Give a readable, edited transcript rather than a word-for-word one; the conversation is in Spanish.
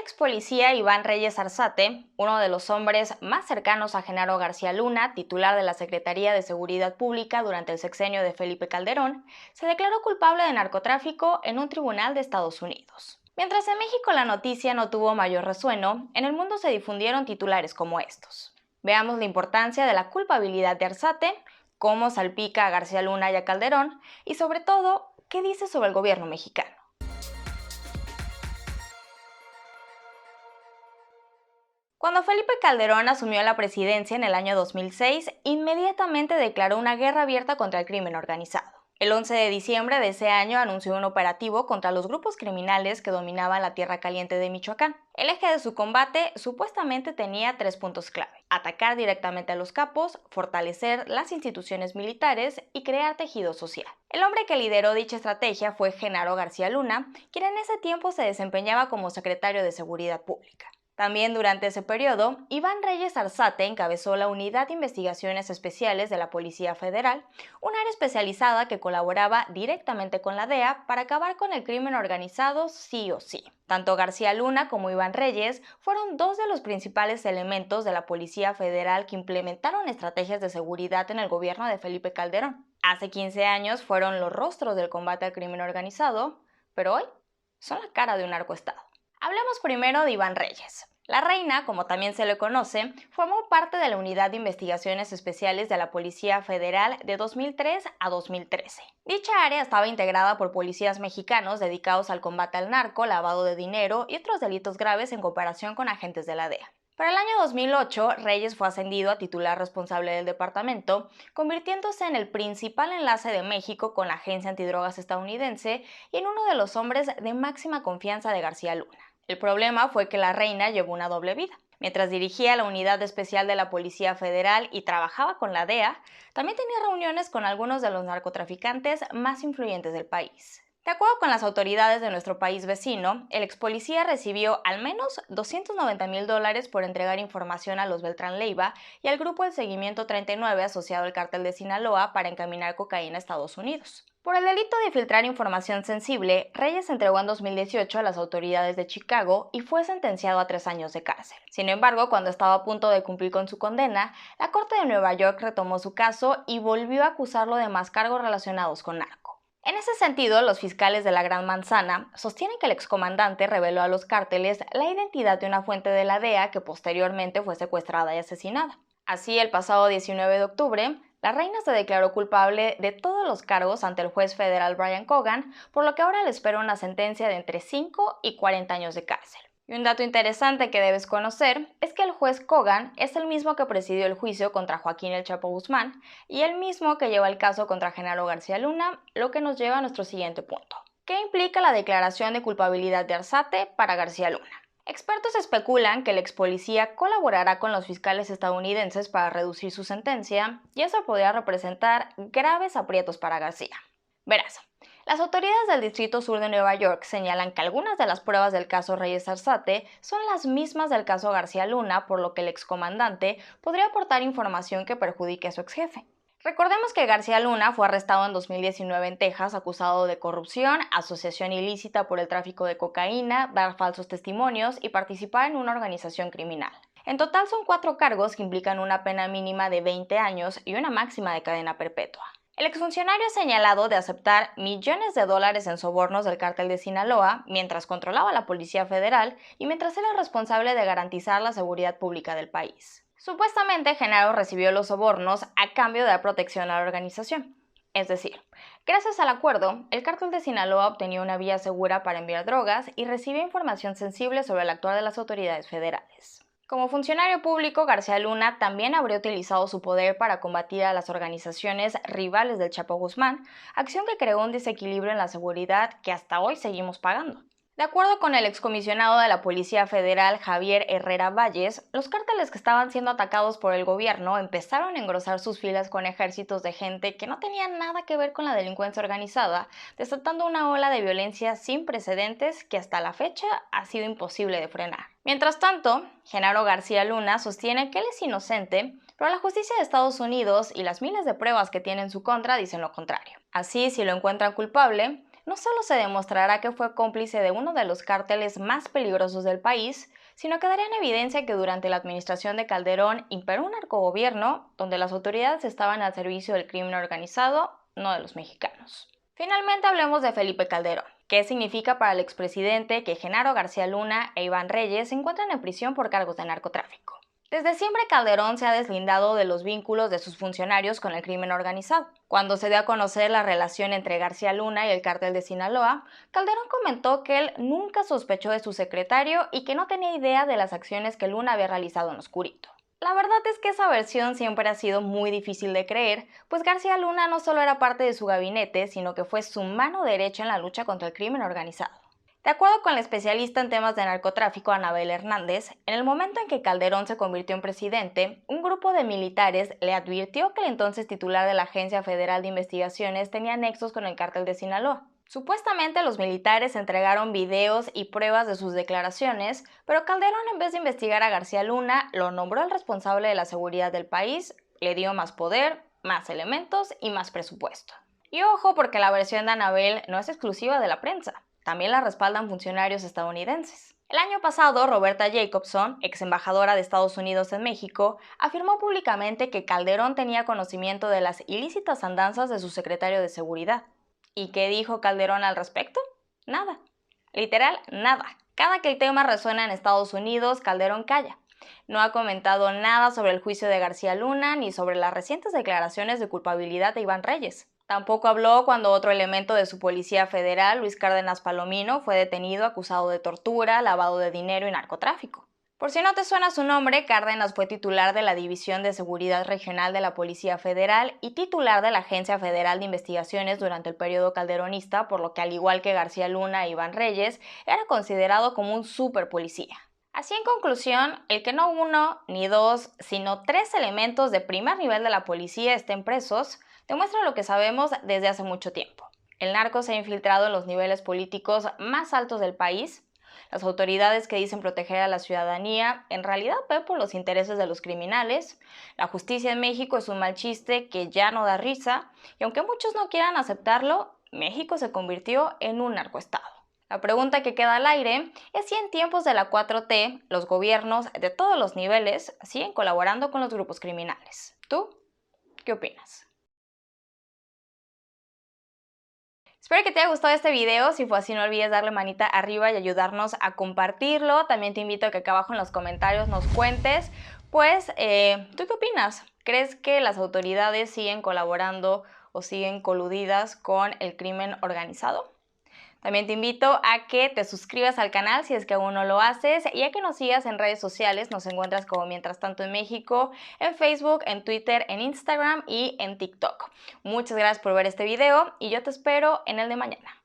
ex policía Iván Reyes Arzate, uno de los hombres más cercanos a Genaro García Luna, titular de la Secretaría de Seguridad Pública durante el sexenio de Felipe Calderón, se declaró culpable de narcotráfico en un tribunal de Estados Unidos. Mientras en México la noticia no tuvo mayor resueno, en el mundo se difundieron titulares como estos. Veamos la importancia de la culpabilidad de Arzate, cómo salpica a García Luna y a Calderón, y sobre todo, qué dice sobre el gobierno mexicano. Cuando Felipe Calderón asumió la presidencia en el año 2006, inmediatamente declaró una guerra abierta contra el crimen organizado. El 11 de diciembre de ese año anunció un operativo contra los grupos criminales que dominaban la Tierra Caliente de Michoacán. El eje de su combate supuestamente tenía 3 puntos clave: atacar directamente a los capos, fortalecer las instituciones militares y crear tejido social. El hombre que lideró dicha estrategia fue Genaro García Luna, quien en ese tiempo se desempeñaba como secretario de Seguridad Pública. También durante ese periodo, Iván Reyes Arzate encabezó la Unidad de Investigaciones Especiales de la Policía Federal, un área especializada que colaboraba directamente con la DEA para acabar con el crimen organizado sí o sí. Tanto García Luna como Iván Reyes fueron dos de los principales elementos de la Policía Federal que implementaron estrategias de seguridad en el gobierno de Felipe Calderón. Hace 15 años fueron los rostros del combate al crimen organizado, pero hoy son la cara de un narcoestado. Hablemos primero de Iván Reyes. La Reina, como también se le conoce, formó parte de la Unidad de Investigaciones Especiales de la Policía Federal de 2003 a 2013. Dicha área estaba integrada por policías mexicanos dedicados al combate al narco, lavado de dinero y otros delitos graves en cooperación con agentes de la DEA. Para el año 2008, Reyes fue ascendido a titular responsable del departamento, convirtiéndose en el principal enlace de México con la Agencia Antidrogas estadounidense y en uno de los hombres de máxima confianza de García Luna. El problema fue que la Reina llevó una doble vida. Mientras dirigía la Unidad Especial de la Policía Federal y trabajaba con la DEA, también tenía reuniones con algunos de los narcotraficantes más influyentes del país. De acuerdo con las autoridades de nuestro país vecino, el ex policía recibió al menos $290,000 por entregar información a los Beltrán Leiva y al grupo del Seguimiento 39 asociado al cártel de Sinaloa para encaminar cocaína a Estados Unidos. Por el delito de filtrar información sensible, Reyes entregó en 2018 a las autoridades de Chicago y fue sentenciado a 3 años de cárcel. Sin embargo, cuando estaba a punto de cumplir con su condena, la Corte de Nueva York retomó su caso y volvió a acusarlo de más cargos relacionados con narco. En ese sentido, los fiscales de la Gran Manzana sostienen que el excomandante reveló a los cárteles la identidad de una fuente de la DEA que posteriormente fue secuestrada y asesinada. Así, el pasado 19 de octubre, la Reina se declaró culpable de todos los cargos ante el juez federal Brian Cogan, por lo que ahora le espera una sentencia de entre 5 y 40 años de cárcel. Y un dato interesante que debes conocer es que el juez Cogan es el mismo que presidió el juicio contra Joaquín El Chapo Guzmán y el mismo que lleva el caso contra Genaro García Luna, lo que nos lleva a nuestro siguiente punto. ¿Qué implica la declaración de culpabilidad de Arzate para García Luna? Expertos especulan que el ex policía colaborará con los fiscales estadounidenses para reducir su sentencia y eso podría representar graves aprietos para García. Verás, las autoridades del Distrito Sur de Nueva York señalan que algunas de las pruebas del caso Reyes Arzate son las mismas del caso García Luna, por lo que el excomandante podría aportar información que perjudique a su exjefe. Recordemos que García Luna fue arrestado en 2019 en Texas acusado de corrupción, asociación ilícita por el tráfico de cocaína, dar falsos testimonios y participar en una organización criminal. En total son 4 cargos que implican una pena mínima de 20 años y una máxima de cadena perpetua. El exfuncionario es señalado de aceptar millones de dólares en sobornos del cártel de Sinaloa mientras controlaba la Policía Federal y mientras era responsable de garantizar la seguridad pública del país. Supuestamente, Genaro recibió los sobornos a cambio de dar protección a la organización. Es decir, gracias al acuerdo, el cártel de Sinaloa obtenía una vía segura para enviar drogas y recibía información sensible sobre el actuar de las autoridades federales. Como funcionario público, García Luna también habría utilizado su poder para combatir a las organizaciones rivales del Chapo Guzmán, acción que creó un desequilibrio en la seguridad que hasta hoy seguimos pagando. De acuerdo con el excomisionado de la Policía Federal Javier Herrera Valles, los cárteles que estaban siendo atacados por el gobierno empezaron a engrosar sus filas con ejércitos de gente que no tenían nada que ver con la delincuencia organizada, desatando una ola de violencia sin precedentes que hasta la fecha ha sido imposible de frenar. Mientras tanto, Genaro García Luna sostiene que él es inocente, pero la justicia de Estados Unidos y las miles de pruebas que tiene en su contra dicen lo contrario. Así, si lo encuentran culpable, no solo se demostrará que fue cómplice de uno de los cárteles más peligrosos del país, sino que daría en evidencia que durante la administración de Calderón imperó un narcogobierno donde las autoridades estaban al servicio del crimen organizado, no de los mexicanos. Finalmente hablemos de Felipe Calderón. ¿Qué significa para el expresidente que Genaro García Luna e Iván Reyes se encuentran en prisión por cargos de narcotráfico? Desde siempre Calderón se ha deslindado de los vínculos de sus funcionarios con el crimen organizado. Cuando se dio a conocer la relación entre García Luna y el cártel de Sinaloa, Calderón comentó que él nunca sospechó de su secretario y que no tenía idea de las acciones que Luna había realizado en oscurito. La verdad es que esa versión siempre ha sido muy difícil de creer, pues García Luna no solo era parte de su gabinete, sino que fue su mano derecha en la lucha contra el crimen organizado. De acuerdo con la especialista en temas de narcotráfico Anabel Hernández, en el momento en que Calderón se convirtió en presidente, un grupo de militares le advirtió que el entonces titular de la Agencia Federal de Investigaciones tenía nexos con el cártel de Sinaloa. Supuestamente los militares entregaron videos y pruebas de sus declaraciones, pero Calderón, en vez de investigar a García Luna, lo nombró el responsable de la seguridad del país, le dio más poder, más elementos y más presupuesto. Y ojo, porque la versión de Anabel no es exclusiva de la prensa, también la respaldan funcionarios estadounidenses. El año pasado, Roberta Jacobson, ex embajadora de Estados Unidos en México, afirmó públicamente que Calderón tenía conocimiento de las ilícitas andanzas de su secretario de Seguridad. ¿Y qué dijo Calderón al respecto? Nada. Literal, nada. Cada que el tema resuena en Estados Unidos, Calderón calla. No ha comentado nada sobre el juicio de García Luna ni sobre las recientes declaraciones de culpabilidad de Iván Reyes. Tampoco habló cuando otro elemento de su Policía Federal, Luis Cárdenas Palomino, fue detenido acusado de tortura, lavado de dinero y narcotráfico. Por si no te suena su nombre, Cárdenas fue titular de la División de Seguridad Regional de la Policía Federal y titular de la Agencia Federal de Investigaciones durante el periodo calderonista, por lo que al igual que García Luna e Iván Reyes, era considerado como un superpolicía. Así, en conclusión, el que no uno, ni dos, sino tres elementos de primer nivel de la policía estén presos, demuestra lo que sabemos desde hace mucho tiempo. El narco se ha infiltrado en los niveles políticos más altos del país. Las autoridades que dicen proteger a la ciudadanía en realidad ven por los intereses de los criminales. La justicia en México es un mal chiste que ya no da risa, y aunque muchos no quieran aceptarlo, México se convirtió en un narcoestado. La pregunta que queda al aire es si en tiempos de la 4T los gobiernos de todos los niveles siguen colaborando con los grupos criminales. ¿Tú qué opinas? Espero que te haya gustado este video. Si fue así, no olvides darle manita arriba y ayudarnos a compartirlo. También te invito a que acá abajo en los comentarios nos cuentes, pues, ¿tú qué opinas? ¿Crees que las autoridades siguen colaborando o siguen coludidas con el crimen organizado? También te invito a que te suscribas al canal si es que aún no lo haces y a que nos sigas en redes sociales. Nos encuentras como Mientras Tanto en México, en Facebook, en Twitter, en Instagram y en TikTok. Muchas gracias por ver este video y yo te espero en el de mañana.